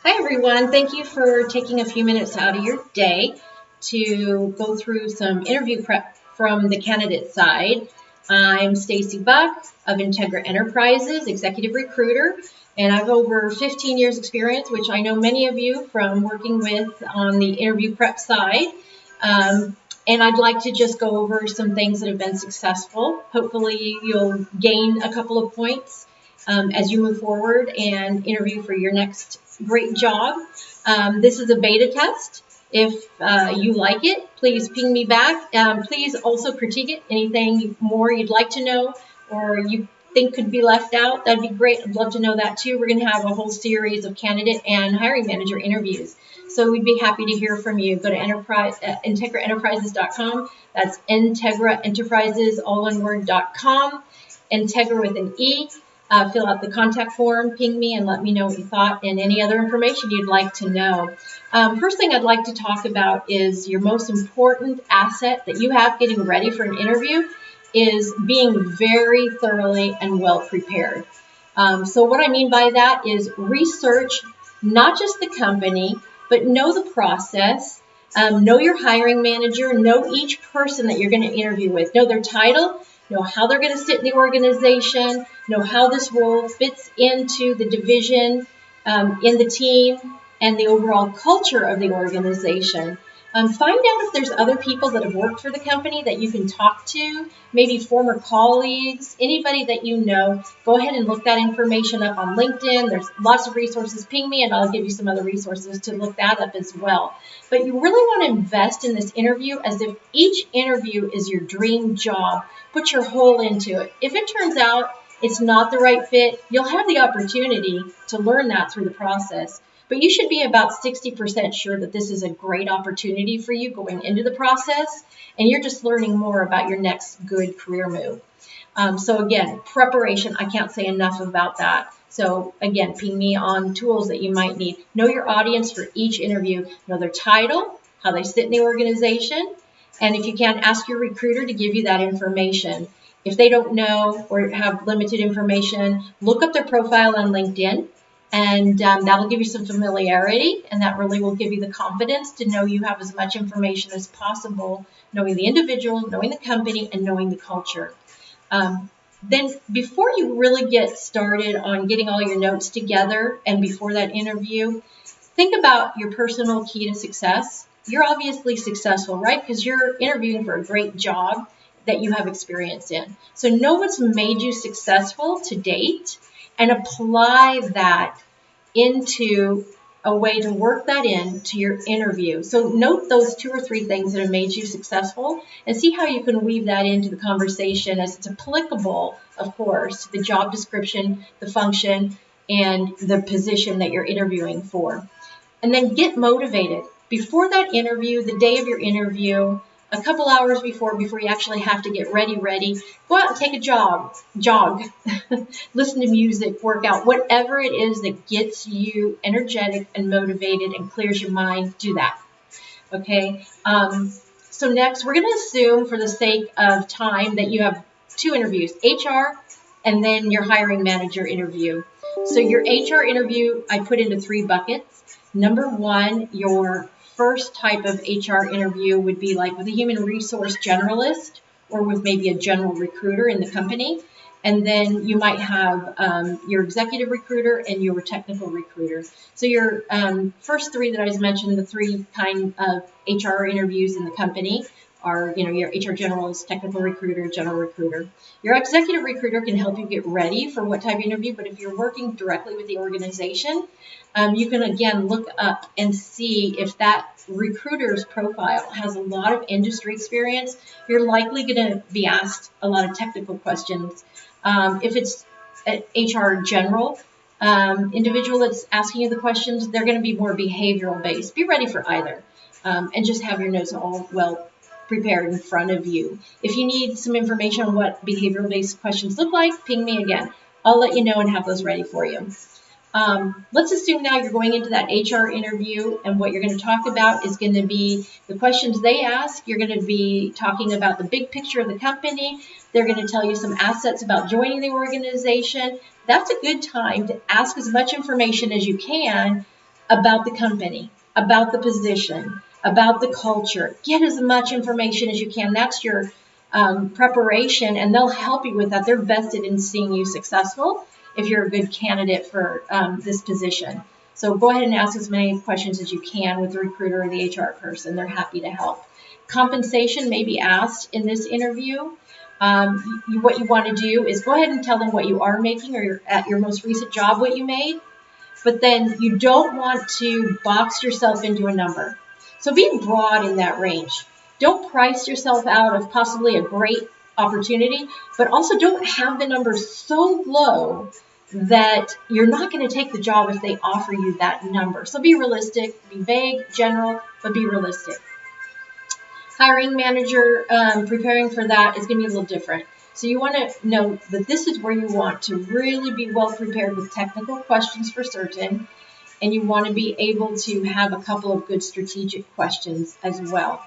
Hi, everyone. Thank you for taking a few minutes out of your day to go through some interview prep from the candidate side. I'm Stacy Buck of Entegra Enterprises, executive recruiter, and I have over 15 years experience, which I know many of you from working with on the interview prep side. And I'd like to just go over some things that have been successful. Hopefully you'll gain a couple of points as you move forward and interview for your next great job. This is a beta test. If you like it, please ping me back. Please also critique it. Anything more you'd like to know or you think could be left out, that'd be great. I'd love to know that too. We're going to have a whole series of candidate and hiring manager interviews. So we'd be happy to hear from you. Go to integraenterprises.com. That's Entegra Enterprises, all one word.com. Entegra with an E. Fill out the contact form, ping me, and let me know what you thought and any other information you'd like to know. First thing I'd like to talk about is your most important asset that you have getting ready for an interview is being very thoroughly and well prepared. So what I mean by that is research not just the company, but know the process, know your hiring manager, know each person that you're going to interview with, know their title, know how they're going to sit in the organization, know how this role fits into the division, in the team, and the overall culture of the organization. Find out if there's other people that have worked for the company that you can talk to, maybe former colleagues, anybody that you know. Go ahead and look that information up on LinkedIn. There's lots of resources. Ping me and I'll give you some other resources to look that up as well. But you really want to invest in this interview as if each interview is your dream job. Put your whole into it. If it turns out it's not the right fit, you'll have the opportunity to learn that through the process. But you should be about 60% sure that this is a great opportunity for you going into the process, and you're just learning more about your next good career move. So again, preparation, I can't say enough about that. So again, ping me on tools that you might need. Know your audience for each interview. Know their title, how they sit in the organization, and if you can, ask your recruiter to give you that information. If they don't know or have limited information, look up their profile on LinkedIn. And that'll give you some familiarity, and that really will give you the confidence to know you have as much information as possible, knowing the individual, knowing the company, and knowing the culture. Then before you really get started on getting all your notes together and before that interview, think about your personal key to success. You're obviously successful, right? Because you're interviewing for a great job that you have experience in. So know what's made you successful to date and apply that into a way to work that into your interview. So note those 2 or 3 things that have made you successful and see how you can weave that into the conversation as it's applicable, of course, to the job description, the function, and the position that you're interviewing for. And then get motivated. Before that interview, the day of your interview, a couple hours before you actually have to get ready, go out and take a jog, listen to music, work out, whatever it is that gets you energetic and motivated and clears your mind, do that. Okay. So next, we're going to assume for the sake of time that you have 2 interviews, HR and then your hiring manager interview. So your HR interview, I put into 3 buckets. Number 1, your first type of HR interview would be like with a human resource generalist or with maybe a general recruiter in the company. And then you might have your executive recruiter and your technical recruiter. So your first 3 that I just mentioned, the 3 kind of HR interviews in the company are, your HR generalist, technical recruiter, general recruiter. Your executive recruiter can help you get ready for what type of interview, but if you're working directly with the organization, you can again look up and see if that recruiter's profile has a lot of industry experience. You're likely going to be asked a lot of technical questions. If it's an HR general individual that's asking you the questions, they're going to be more behavioral based. Be ready for either, and just have your notes all well prepared in front of you. If you need some information on what behavioral-based questions look like, ping me again. I'll let you know and have those ready for you. Let's assume now you're going into that HR interview and what you're going to talk about is going to be the questions they ask. You're going to be talking about the big picture of the company. They're going to tell you some assets about joining the organization. That's a good time to ask as much information as you can about the company, about the position, about the culture. Get as much information as you can. That's your preparation, and they'll help you with that. They're vested in seeing you successful if you're a good candidate for this position. So go ahead and ask as many questions as you can with the recruiter or the HR person. They're happy to help. Compensation may be asked in this interview. What you want to do is go ahead and tell them what you are making, or at your most recent job what you made. But then you don't want to box yourself into a number. So be broad in that range. Don't price yourself out of possibly a great opportunity, but also don't have the number so low that you're not going to take the job if they offer you that number. So be realistic, be vague, general, but be realistic. Hiring manager, preparing for that is going to be a little different. So you want to know that this is where you want to really be well prepared with technical questions for certain, and you want to be able to have a couple of good strategic questions as well.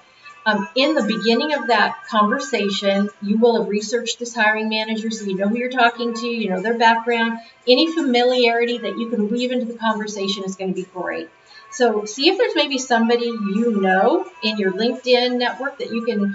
In the beginning of that conversation, you will have researched this hiring manager, so you know who you're talking to, you know their background. Any familiarity that you can weave into the conversation is going to be great. So see if there's maybe somebody you know in your LinkedIn network that you can,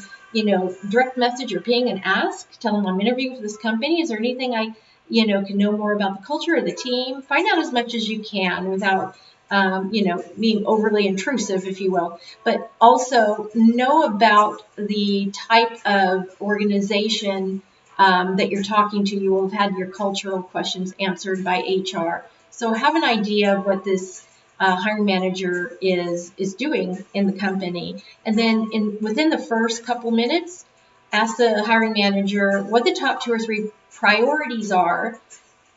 direct message or ping and ask. Tell them I'm interviewing for this company. Is there anything I, can know more about the culture or the team? Find out as much as you can without, being overly intrusive, if you will. But also know about the type of organization that you're talking to. You will have had your cultural questions answered by HR. So have an idea of what this hiring manager is doing in the company. And then within the first couple minutes, ask the hiring manager what the top 2 or 3 priorities are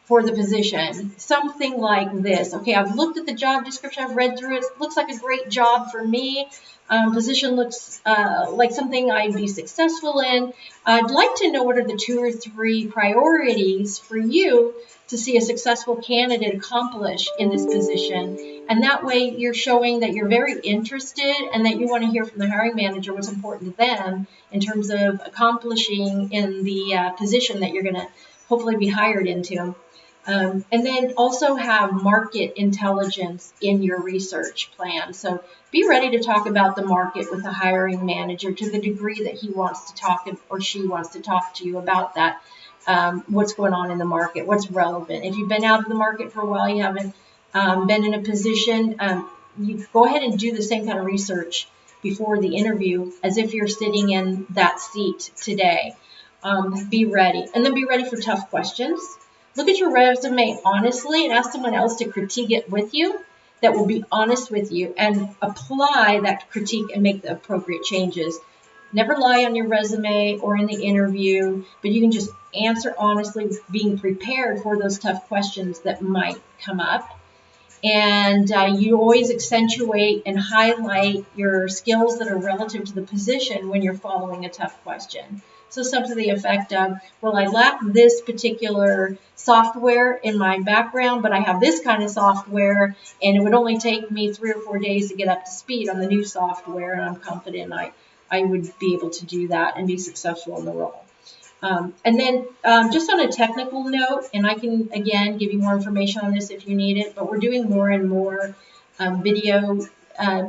for the position. Something like this. Okay, I've looked at the job description, I've read through it. Looks like a great job for me. Position looks like something I'd be successful in. I'd like to know what are the 2 or 3 priorities for you to see a successful candidate accomplish in this position. And that way you're showing that you're very interested and that you want to hear from the hiring manager what's important to them in terms of accomplishing in the position that you're going to hopefully be hired into. And then also have market intelligence in your research plan. So be ready to talk about the market with the hiring manager to the degree that he wants to talk or she wants to talk to you about that. What's going on in the market, what's relevant. If you've been out of the market for a while, you haven't been in a position, you go ahead and do the same kind of research before the interview as if you're sitting in that seat today. Be ready. And then be ready for tough questions. Look at your resume honestly and ask someone else to critique it with you that will be honest with you and apply that critique and make the appropriate changes. Never lie on your resume or in the interview, but you can just answer honestly, being prepared for those tough questions that might come up. And you always accentuate and highlight your skills that are relative to the position when you're following a tough question. So something to the effect of, well, I lack this particular software in my background, but I have this kind of software, and it would only take me 3 or 4 days to get up to speed on the new software, and I'm confident I would be able to do that and be successful in the role. And then just on a technical note, and I can, again, give you more information on this if you need it, but we're doing more and more video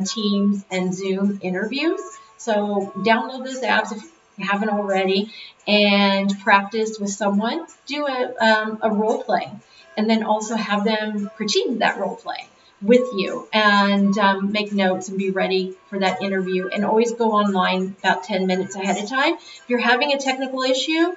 Teams and Zoom interviews. So download those apps if you haven't already and practice with someone. Do a role play and then also have them critique that role play with you and make notes and be ready for that interview. And always go online about 10 minutes ahead of time. If you're having a technical issue,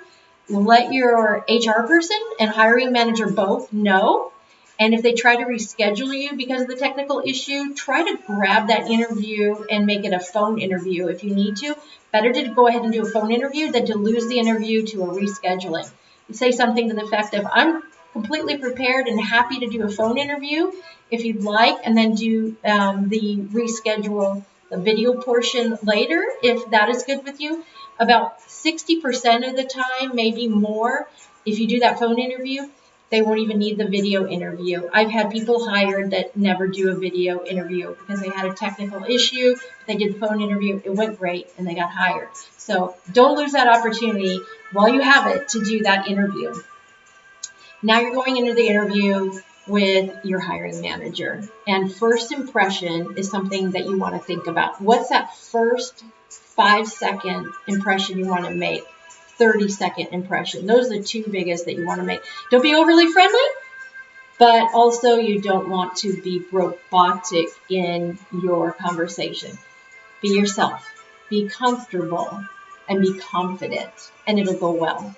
let your HR person and hiring manager both know. And if they try to reschedule you because of the technical issue, try to grab that interview and make it a phone interview if you need to. Better to go ahead and do a phone interview than to lose the interview to a rescheduling. You say something to the effect of, I'm completely prepared and happy to do a phone interview if you'd like, and then do the reschedule the video portion later if that is good with you. About 60% of the time, maybe more, if you do that phone interview, they won't even need the video interview. I've had people hired that never do a video interview because they had a technical issue. They did the phone interview. It went great, and they got hired. So don't lose that opportunity while you have it to do that interview. Now you're going into the interview. with your hiring manager. And first impression is something that you want to think about. What's that first 5-second impression you want to make? 30-second impression. Those are the two biggest that you want to make. Don't be overly friendly, but also you don't want to be robotic in your conversation. Be yourself, be comfortable, and be confident, and it'll go well.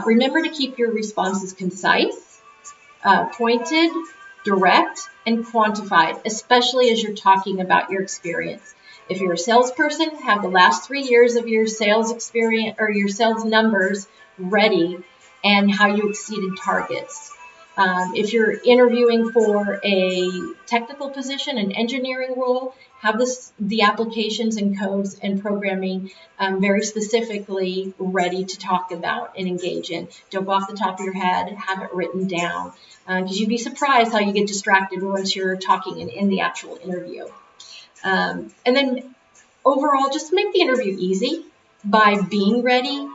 Remember to keep your responses concise, pointed, direct, and quantified, especially as you're talking about your experience. If you're a salesperson, have the last 3 years of your sales experience or your sales numbers ready and how you exceeded targets. If you're interviewing for a technical position, an engineering role, have the applications and codes and programming very specifically ready to talk about and engage in. Don't go off the top of your head, have it written down, because you'd be surprised how you get distracted once you're talking in the actual interview. And then overall, just make the interview easy by being ready,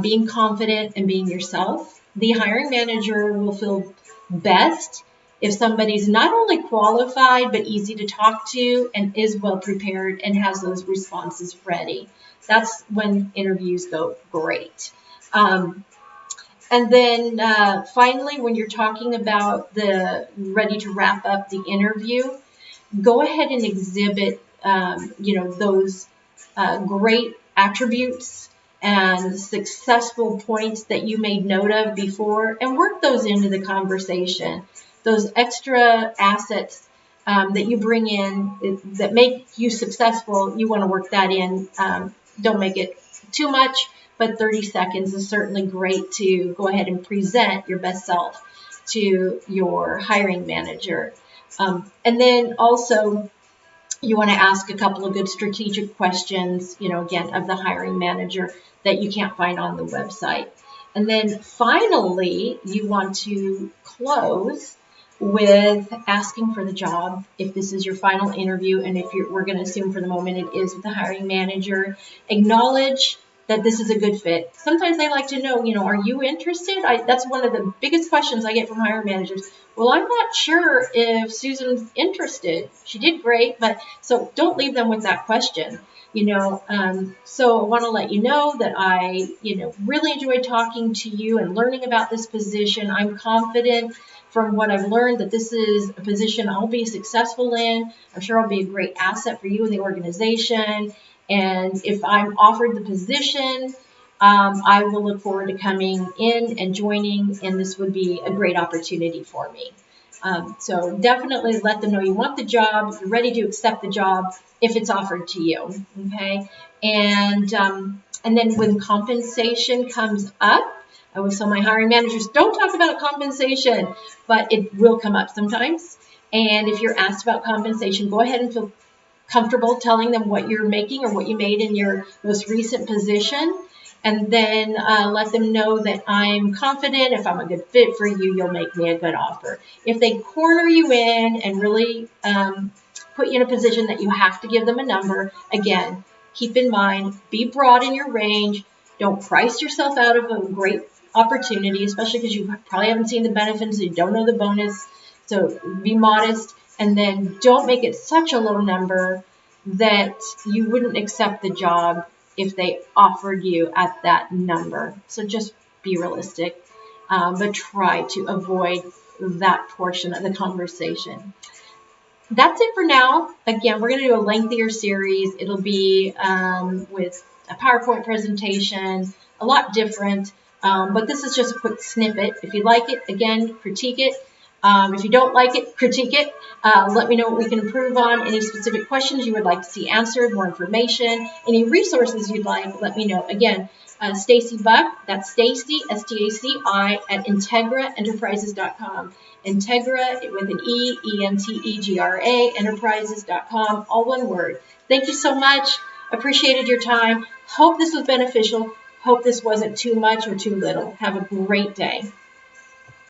being confident, and being yourself. The hiring manager will feel best if somebody's not only qualified, but easy to talk to and is well prepared and has those responses ready. That's when interviews go great. And then finally, when you're talking about the ready to wrap up the interview, go ahead and exhibit, those great attributes and successful points that you made note of before, and work those into the conversation. Those extra assets that you bring in that make you successful, you want to work that in. Don't make it too much, but 30 seconds is certainly great to go ahead and present your best self to your hiring manager. And then also, you want to ask a couple of good strategic questions, again, of the hiring manager that you can't find on the website. And then finally, you want to close with asking for the job if this is your final interview, and if we're going to assume for the moment it is with the hiring manager. Acknowledge that this is a good fit. Sometimes they like to know, are you interested? That's one of the biggest questions I get from hiring managers. Well, I'm not sure if Susan's interested. She did great, but so don't leave them with that question. So I want to let you know that I, really enjoyed talking to you and learning about this position. I'm confident from what I've learned that this is a position I'll be successful in. I'm sure I'll be a great asset for you and the organization. And if I'm offered the position, I will look forward to coming in and joining, and this would be a great opportunity for me. So definitely let them know you want the job, you're ready to accept the job if it's offered to you, okay? And then when compensation comes up, I always tell my hiring managers, don't talk about compensation, but it will come up sometimes. And if you're asked about compensation, go ahead and feel comfortable telling them what you're making or what you made in your most recent position. And then let them know that I'm confident if I'm a good fit for you, you'll make me a good offer. If they corner you in and really put you in a position that you have to give them a number, again, keep in mind, be broad in your range. Don't price yourself out of a great opportunity, especially because you probably haven't seen the benefits, you don't know the bonus. So be modest, and then don't make it such a low number that you wouldn't accept the job if they offered you at that number. So just be realistic, but try to avoid that portion of the conversation. That's it for now. Again, we're going to do a lengthier series. It'll be with a PowerPoint presentation, a lot different, but this is just a quick snippet. If you like it, again, critique it. If you don't like it, critique it. Let me know what we can improve on. Any specific questions you would like to see answered, more information, any resources you'd like, let me know. Again, Stacy Buck, that's Stacy, S-T-A-C-I, at EntegraEnterprises.com. Entegra with an E, E-N-T-E-G-R-A, enterprises.com, all one word. Thank you so much. Appreciated your time. Hope this was beneficial. Hope this wasn't too much or too little. Have a great day.